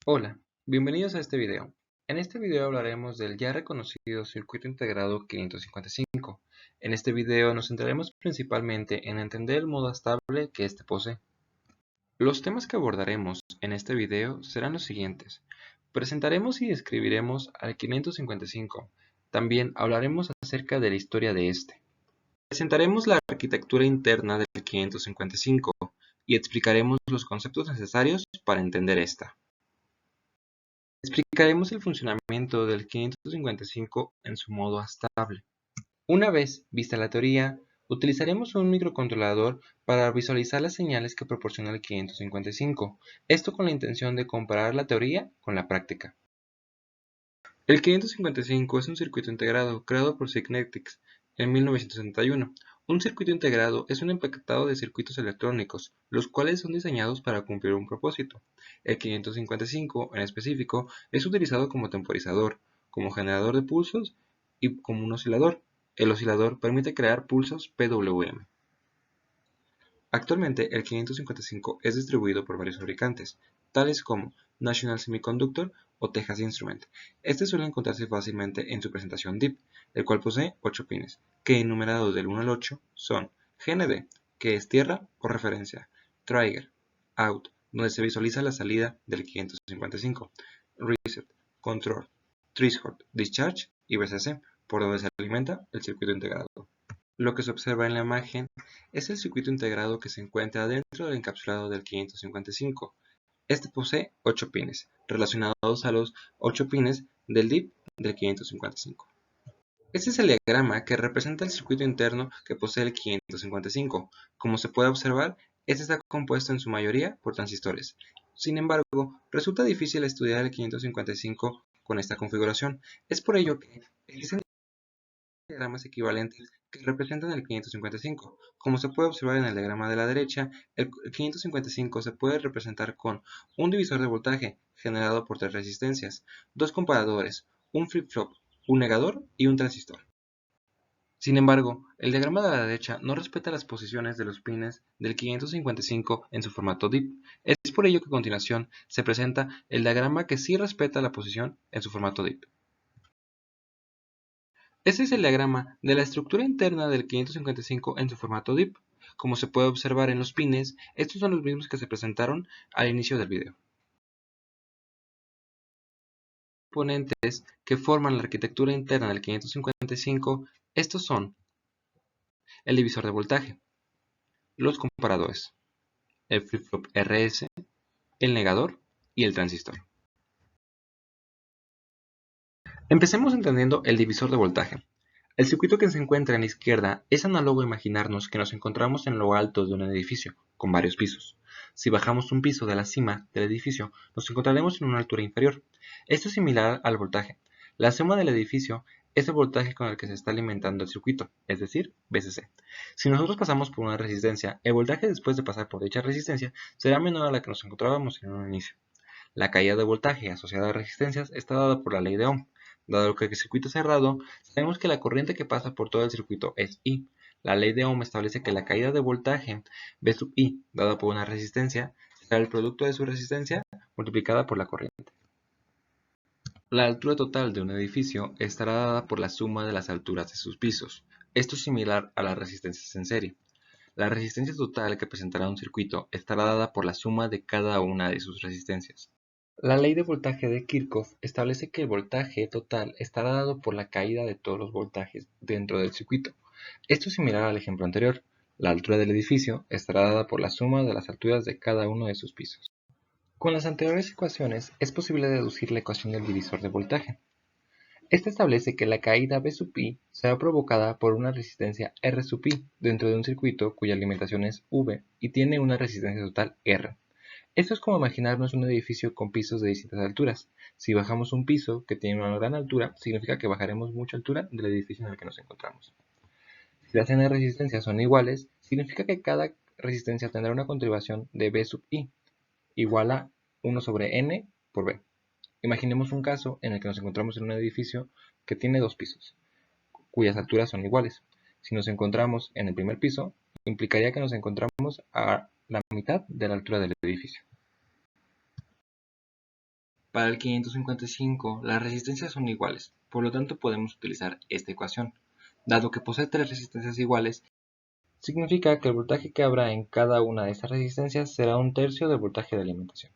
Hola, bienvenidos a este video. En este video hablaremos del ya reconocido circuito integrado 555. En este video nos centraremos principalmente en entender el modo estable que éste posee. Los temas que abordaremos en este video serán los siguientes. Presentaremos y describiremos al 555. También hablaremos acerca de la historia de este. Presentaremos la arquitectura interna del 555 y explicaremos los conceptos necesarios para entender esta. Explicaremos el funcionamiento del 555 en su modo estable. Una vez vista la teoría, utilizaremos un microcontrolador para visualizar las señales que proporciona el 555, esto con la intención de comparar la teoría con la práctica. El 555 es un circuito integrado creado por Psygnetics en 1961. Un circuito integrado es un empaquetado de circuitos electrónicos, los cuales son diseñados para cumplir un propósito. El 555, en específico, es utilizado como temporizador, como generador de pulsos y como un oscilador. El oscilador permite crear pulsos PWM. Actualmente, el 555 es distribuido por varios fabricantes, tales como National Semiconductor o Texas Instruments. Este suele encontrarse fácilmente en su presentación DIP, el cual posee 8 pines, que enumerados del 1 al 8 son GND, que es tierra o referencia, Trigger, Out, donde se visualiza la salida del 555, Reset, Control, Threshold, Discharge y VCC, por donde se alimenta el circuito integrado. Lo que se observa en la imagen es el circuito integrado que se encuentra dentro del encapsulado del 555. Este posee 8 pines, relacionados a los 8 pines del DIP del 555. Este es el diagrama que representa el circuito interno que posee el 555. Como se puede observar, este está compuesto en su mayoría por transistores. Sin embargo, resulta difícil estudiar el 555 con esta configuración. Es por ello que existen diagramas equivalentes que representan el 555. Como se puede observar en el diagrama de la derecha, el 555 se puede representar con un divisor de voltaje generado por 3 resistencias, 2 comparadores, un flip-flop, un negador y un transistor. Sin embargo, el diagrama de la derecha no respeta las posiciones de los pines del 555 en su formato DIP. Es por ello que a continuación se presenta el diagrama que sí respeta la posición en su formato DIP. Este es el diagrama de la estructura interna del 555 en su formato DIP. Como se puede observar en los pines, estos son los mismos que se presentaron al inicio del video. Componentes que forman la arquitectura interna del 555, estos son el divisor de voltaje, los comparadores, el flip-flop RS, el negador y el transistor. Empecemos entendiendo el divisor de voltaje. El circuito que se encuentra en la izquierda es análogo a imaginarnos que nos encontramos en lo alto de un edificio, con varios pisos. Si bajamos un piso de la cima del edificio, nos encontraremos en una altura inferior. Esto es similar al voltaje. La suma del edificio es el voltaje con el que se está alimentando el circuito, es decir, VCC. Si nosotros pasamos por una resistencia, el voltaje después de pasar por dicha resistencia será menor a la que nos encontrábamos en un inicio. La caída de voltaje asociada a resistencias está dada por la ley de Ohm. Dado que el circuito es cerrado, sabemos que la corriente que pasa por todo el circuito es I. La ley de Ohm establece que la caída de voltaje V sub I, dada por una resistencia, será el producto de su resistencia multiplicada por la corriente. La altura total de un edificio estará dada por la suma de las alturas de sus pisos. Esto es similar a las resistencias en serie. La resistencia total que presentará un circuito estará dada por la suma de cada una de sus resistencias. La ley de voltaje de Kirchhoff establece que el voltaje total estará dado por la caída de todos los voltajes dentro del circuito. Esto es similar al ejemplo anterior. La altura del edificio estará dada por la suma de las alturas de cada uno de sus pisos. Con las anteriores ecuaciones es posible deducir la ecuación del divisor de voltaje. Esta establece que la caída V sub I será provocada por una resistencia R sub I dentro de un circuito cuya alimentación es V y tiene una resistencia total R. Esto es como imaginarnos un edificio con pisos de distintas alturas. Si bajamos un piso que tiene una gran altura, significa que bajaremos mucha altura del edificio en el que nos encontramos. Si las n resistencias son iguales, significa que cada resistencia tendrá una contribución de V sub I, igual a 1 sobre n por V. Imaginemos un caso en el que nos encontramos en un edificio que tiene 2 pisos, cuyas alturas son iguales. Si nos encontramos en el primer piso, implicaría que nos encontramos a la mitad de la altura del edificio. Para el 555, las resistencias son iguales, por lo tanto podemos utilizar esta ecuación. Dado que posee tres resistencias iguales, significa que el voltaje que habrá en cada una de estas resistencias será un tercio del voltaje de alimentación.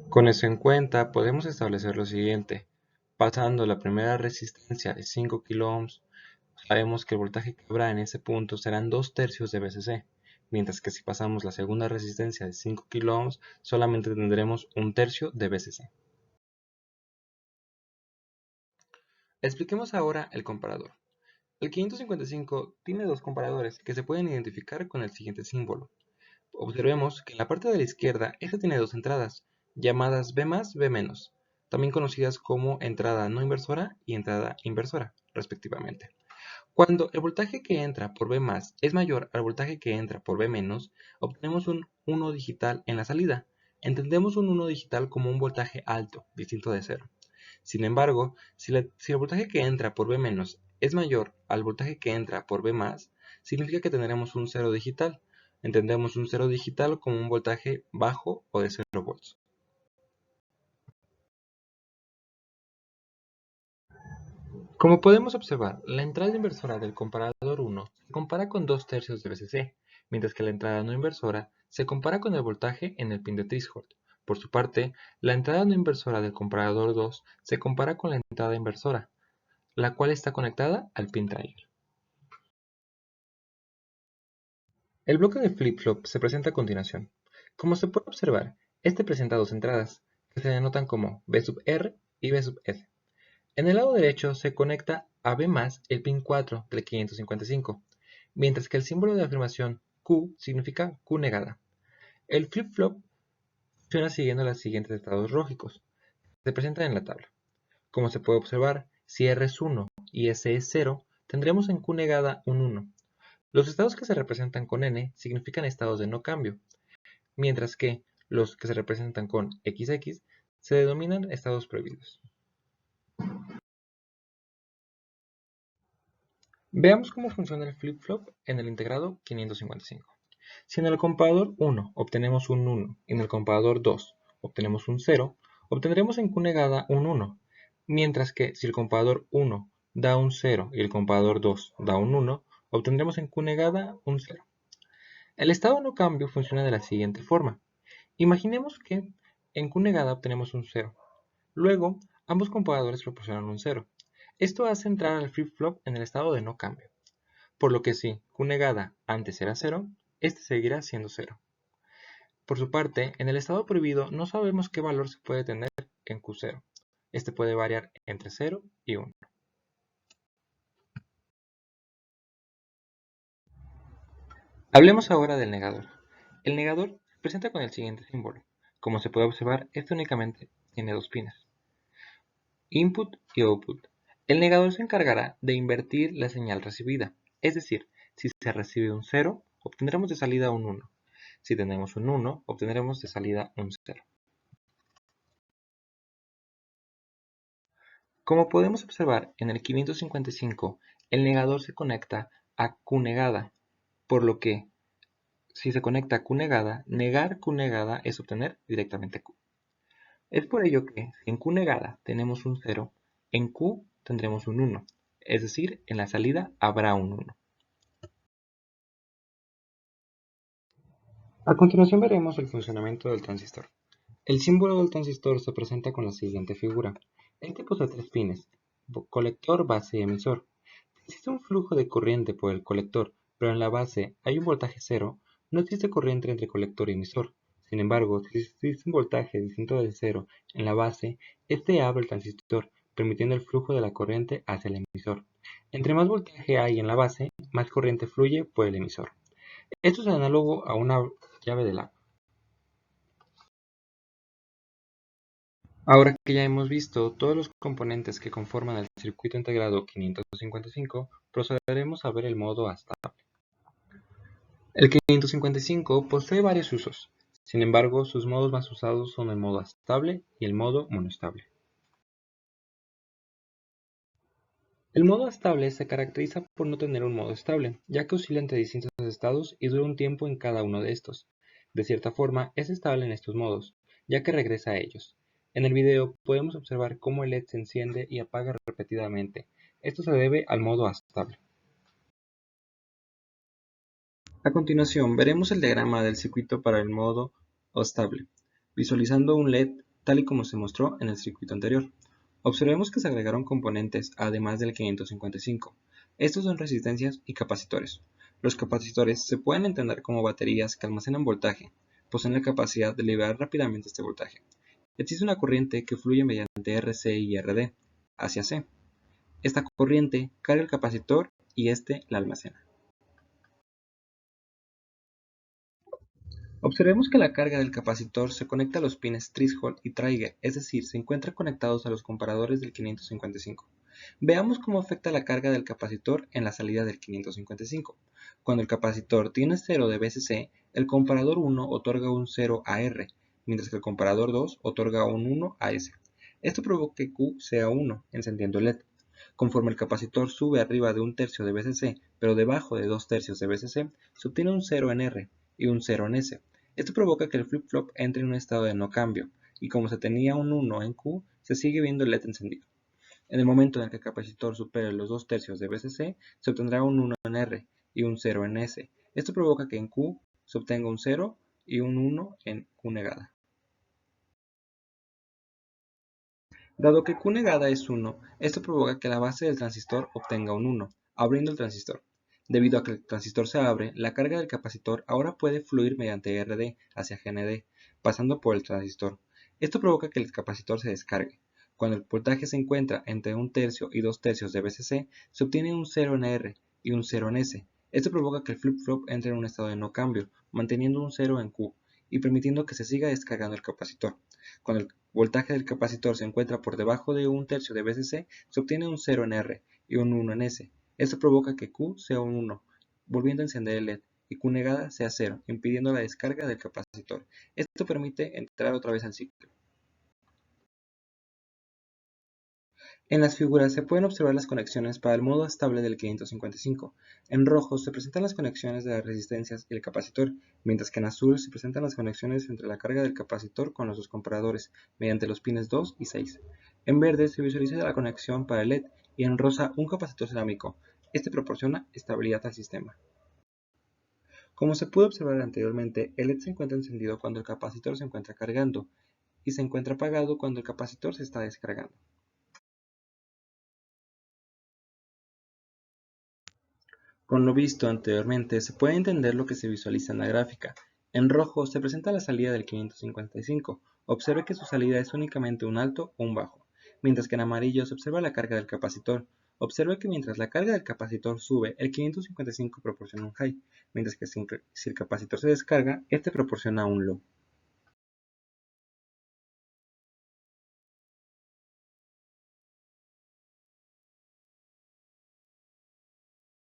Con eso en cuenta, podemos establecer lo siguiente. Pasando la primera resistencia de 5 kΩ, sabemos que el voltaje que habrá en ese punto serán 2 tercios de VCC, mientras que si pasamos la segunda resistencia de 5 kΩ, solamente tendremos un tercio de VCC. Expliquemos ahora el comparador. El 555 tiene dos comparadores que se pueden identificar con el siguiente símbolo. Observemos que en la parte de la izquierda, este tiene dos entradas, llamadas B+, B-, también conocidas como entrada no inversora y entrada inversora, respectivamente. Cuando el voltaje que entra por B+ es mayor al voltaje que entra por B-, obtenemos un 1 digital en la salida. Entendemos un 1 digital como un voltaje alto, distinto de cero. Sin embargo, si el voltaje que entra por B- es mayor al voltaje que entra por B+, significa que tendremos un 0 digital. Entendemos un 0 digital como un voltaje bajo o de 0 volts. Como podemos observar, la entrada inversora del comparador 1 se compara con 2 tercios de VCC, mientras que la entrada no inversora se compara con el voltaje en el pin de threshold. Por su parte, la entrada no inversora del comparador 2 se compara con la entrada inversora, la cual está conectada al pin trigger. El bloque de flip-flop se presenta a continuación. Como se puede observar, este presenta dos entradas, que se denotan como B sub R y B sub L. En el lado derecho se conecta a B+ el pin 4 del 555, mientras que el símbolo de afirmación Q significa Q negada. El flip-flop funciona siguiendo los siguientes estados lógicos, que se presentan en la tabla. Como se puede observar, si R es 1 y S es 0, tendremos en Q negada un 1. Los estados que se representan con N significan estados de no cambio, mientras que los que se representan con XX se denominan estados prohibidos. Veamos cómo funciona el flip-flop en el integrado 555. Si en el comparador 1 obtenemos un 1 y en el comparador 2 obtenemos un 0, obtendremos en Q negada un 1, mientras que si el comparador 1 da un 0 y el comparador 2 da un 1, obtendremos en Q negada un 0. El estado no cambio funciona de la siguiente forma. Imaginemos que en Q negada obtenemos un 0. Luego, ambos comparadores proporcionan un 0. Esto hace entrar al flip-flop en el estado de no cambio. Por lo que si Q negada antes era 0, este seguirá siendo 0. Por su parte, en el estado prohibido no sabemos qué valor se puede tener en Q0. Este puede variar entre 0 y 1. Hablemos ahora del negador. El negador se presenta con el siguiente símbolo. Como se puede observar, este únicamente tiene dos pines, input y output. El negador se encargará de invertir la señal recibida, es decir, si se recibe un 0, obtendremos de salida un 1. Si tenemos un 1, obtendremos de salida un 0. Como podemos observar en el 555, el negador se conecta a Q negada, por lo que si se conecta a Q negada, negar Q negada es obtener directamente Q. Es por ello que si en Q negada tenemos un 0, en Q tendremos un 1, es decir, en la salida habrá un 1. A continuación veremos el funcionamiento del transistor. El símbolo del transistor se presenta con la siguiente figura. Este posee tres pines, colector, base y emisor. Si existe un flujo de corriente por el colector, pero en la base hay un voltaje cero, no existe corriente entre colector y emisor. Sin embargo, si existe un voltaje distinto del cero en la base, este abre el transistor, permitiendo el flujo de la corriente hacia el emisor. Entre más voltaje hay en la base, más corriente fluye por el emisor. Esto es análogo a una llave del agua. Ahora que ya hemos visto todos los componentes que conforman el circuito integrado 555, procederemos a ver el modo estable. El 555 posee varios usos, sin embargo sus modos más usados son el modo estable y el modo monostable. El modo estable se caracteriza por no tener un modo estable, ya que oscila entre distintos estados y dura un tiempo en cada uno de estos. De cierta forma, es estable en estos modos, ya que regresa a ellos. En el video podemos observar cómo el LED se enciende y apaga repetidamente. Esto se debe al modo estable. A continuación, veremos el diagrama del circuito para el modo estable, visualizando un LED tal y como se mostró en el circuito anterior. Observemos que se agregaron componentes además del 555. Estos son resistencias y capacitores. Los capacitores se pueden entender como baterías que almacenan voltaje, poseen la capacidad de liberar rápidamente este voltaje. Existe una corriente que fluye mediante RC y RD hacia C. Esta corriente carga el capacitor y este la almacena. Observemos que la carga del capacitor se conecta a los pines threshold y trigger, es decir, se encuentran conectados a los comparadores del 555. Veamos cómo afecta la carga del capacitor en la salida del 555. Cuando el capacitor tiene 0 de VCC, el comparador 1 otorga un 0 a R, mientras que el comparador 2 otorga un 1 a S. Esto provoca que Q sea 1, encendiendo el LED. Conforme el capacitor sube arriba de un tercio de VCC, pero debajo de 2/3 de VCC, se obtiene un 0 en R y un 0 en S. Esto provoca que el flip-flop entre en un estado de no cambio, y como se tenía un 1 en Q, se sigue viendo el LED encendido. En el momento en el que el capacitor supere los 2/3 de VCC, se obtendrá un 1 en R y un 0 en S. Esto provoca que en Q se obtenga un 0 y un 1 en Q negada. Dado que Q negada es 1, esto provoca que la base del transistor obtenga un 1, abriendo el transistor. Debido a que el transistor se abre, la carga del capacitor ahora puede fluir mediante RD hacia GND, pasando por el transistor. Esto provoca que el capacitor se descargue. Cuando el voltaje se encuentra entre un tercio y 2/3 de VCC, se obtiene un 0 en R y un 0 en S. Esto provoca que el flip-flop entre en un estado de no cambio, manteniendo un 0 en Q, y permitiendo que se siga descargando el capacitor. Cuando el voltaje del capacitor se encuentra por debajo de un tercio de VCC, se obtiene un 0 en R y un 1 en S. Esto provoca que Q sea un 1, volviendo a encender el LED, y Q negada sea 0, impidiendo la descarga del capacitor. Esto permite entrar otra vez al ciclo. En las figuras se pueden observar las conexiones para el modo estable del 555. En rojo se presentan las conexiones de las resistencias y el capacitor, mientras que en azul se presentan las conexiones entre la carga del capacitor con los dos comparadores, mediante los pines 2 y 6. En verde se visualiza la conexión para el LED y en rosa un capacitor cerámico. Este proporciona estabilidad al sistema. Como se pudo observar anteriormente, el LED se encuentra encendido cuando el capacitor se encuentra cargando y se encuentra apagado cuando el capacitor se está descargando. Con lo visto anteriormente se puede entender lo que se visualiza en la gráfica. En rojo se presenta la salida del 555. Observe que su salida es únicamente un alto o un bajo, mientras que en amarillo se observa la carga del capacitor. Observe que mientras la carga del capacitor sube, el 555 proporciona un high, mientras que si el capacitor se descarga, este proporciona un low.